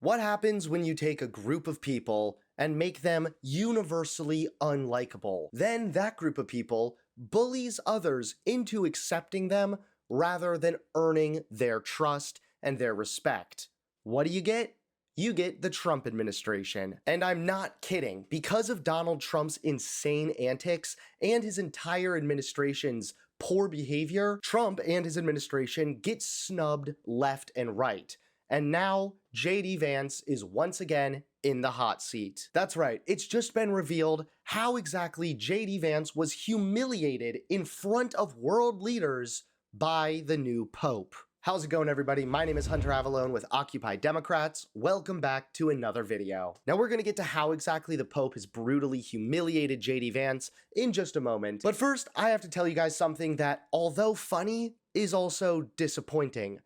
What happens when you take a group of people and make them universally unlikable? Then that group of people bullies others into accepting them rather than earning their trust and their respect. What do you get? You get the Trump administration. And I'm not kidding. Because of Donald Trump's insane antics and his entire administration's poor behavior, Trump and his administration get snubbed left and right. And now, JD Vance is once again in the hot seat. That's right, it's just been revealed how exactly JD Vance was humiliated in front of world leaders by the new Pope. How's it going, everybody? My name is Hunter Avalone with Occupy Democrats. Welcome back to another video. Now we're gonna get to how exactly the Pope has brutally humiliated JD Vance in just a moment. But first, I have to tell you guys something that, although funny, is also disappointing.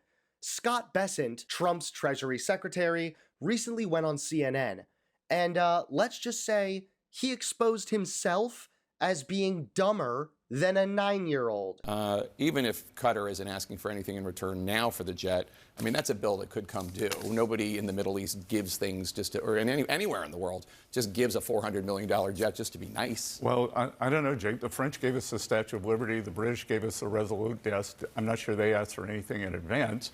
Scott Bessent, Trump's Treasury Secretary, recently went on CNN, and let's just say he exposed himself as being dumber than a 9-year-old. Even if Qatar isn't asking for anything in return now for the jet, I mean, that's a bill that could come due. Nobody in the Middle East gives things just to, or anywhere in the world, just gives a $400 million jet just to be nice. Well, I don't know, Jake. The French gave us the Statue of Liberty. The British gave us the Resolute desk. I'm not sure they asked for anything in advance.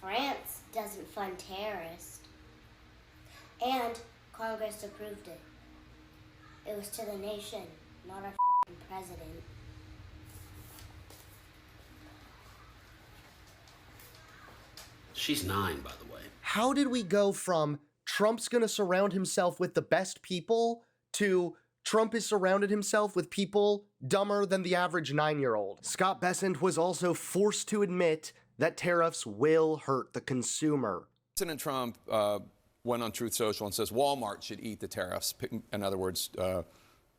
France doesn't fund terrorists. And Congress approved it. It was to the nation, not our f***ing president. She's 9, by the way. How did we go from Trump's gonna surround himself with the best people to Trump has surrounded himself with people dumber than the average 9-year-old? Scott Bessent was also forced to admit that tariffs will hurt the consumer. President Trump went on Truth Social and says Walmart should eat the tariffs. In other words,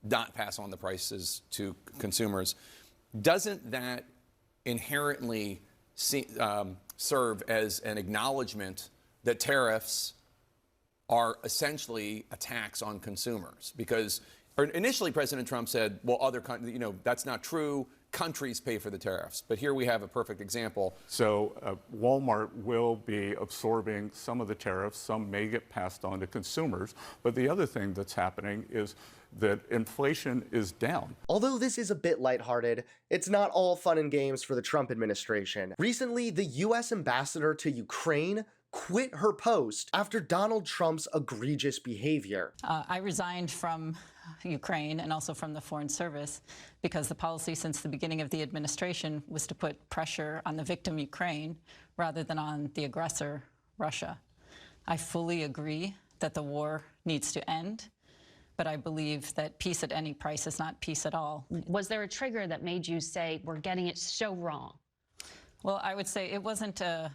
not pass on the prices to consumers. Doesn't that inherently serve as an acknowledgement that tariffs are essentially a tax on consumers? Because initially President Trump said, well, other countries, that's not true. Countries pay for the tariffs. But here we have a perfect example. So Walmart will be absorbing some of the tariffs. Some may get passed on to consumers. But the other thing that's happening is that inflation is down. Although this is a bit lighthearted, it's not all fun and games for the Trump administration. Recently, the US ambassador to Ukraine quit her post after Donald Trump's egregious behavior. I resigned from Ukraine and also from the Foreign Service because the policy since the beginning of the administration was to put pressure on the victim Ukraine rather than on the aggressor Russia. I fully agree that the war needs to end, but I believe that peace at any price is not peace at all. Was there a trigger that made you say, we're getting it so wrong? Well, I would say it wasn't a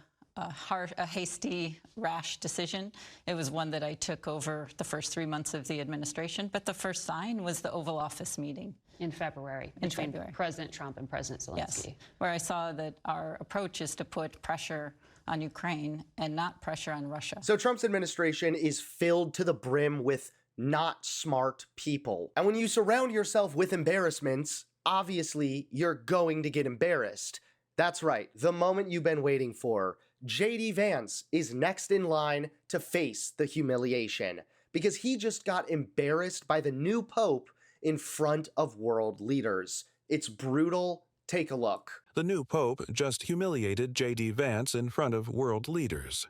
hasty, rash decision. It was one that I took over the first 3 months of the administration. But the first sign was the Oval Office meeting. In February, between President Trump and President Zelensky. Yes, where I saw that our approach is to put pressure on Ukraine and not pressure on Russia. So Trump's administration is filled to the brim with not smart people. And when you surround yourself with embarrassments, obviously you're going to get embarrassed. That's right, the moment you've been waiting for. JD Vance is next in line to face the humiliation because he just got embarrassed by the new Pope in front of world leaders. It's brutal. Take a look. The new Pope just humiliated JD Vance in front of world leaders.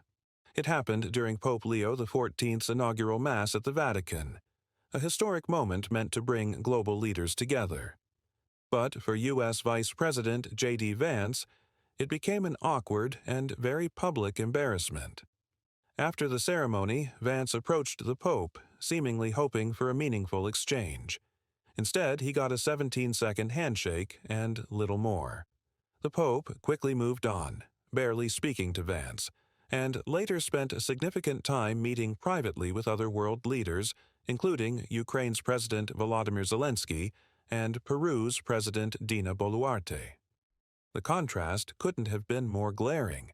It happened during Pope Leo XIV's inaugural Mass at the Vatican, a historic moment meant to bring global leaders together. But for U.S. Vice President JD Vance, it became an awkward and very public embarrassment. After the ceremony, Vance approached the Pope, seemingly hoping for a meaningful exchange. Instead, he got a 17-second handshake and little more. The Pope quickly moved on, barely speaking to Vance, and later spent a significant time meeting privately with other world leaders, including Ukraine's President Volodymyr Zelensky and Peru's President Dina Boluarte. The contrast couldn't have been more glaring.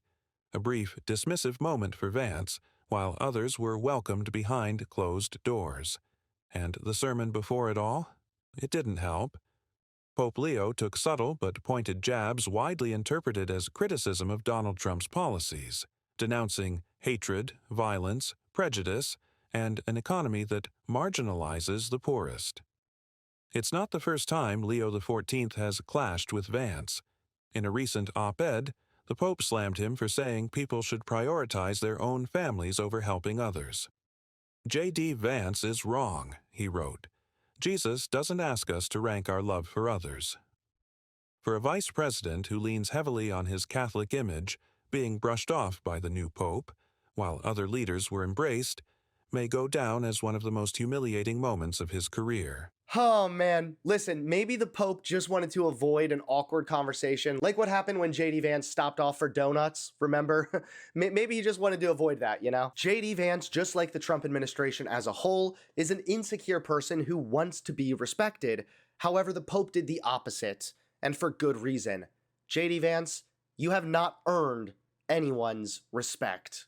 A brief, dismissive moment for Vance, while others were welcomed behind closed doors. And the sermon before it all? It didn't help. Pope Leo took subtle but pointed jabs widely interpreted as criticism of Donald Trump's policies, denouncing hatred, violence, prejudice, and an economy that marginalizes the poorest. It's not the first time Leo XIV has clashed with Vance. In a recent op-ed, the Pope slammed him for saying people should prioritize their own families over helping others. JD Vance is wrong, he wrote. Jesus doesn't ask us to rank our love for others. For a vice president who leans heavily on his Catholic image, being brushed off by the new Pope, while other leaders were embraced, may go down as one of the most humiliating moments of his career. Oh man, listen, maybe the Pope just wanted to avoid an awkward conversation, like what happened when JD Vance stopped off for donuts, remember? Maybe he just wanted to avoid that, you know? JD Vance, just like the Trump administration as a whole, is an insecure person who wants to be respected. However, the Pope did the opposite, and for good reason. JD Vance, you have not earned anyone's respect.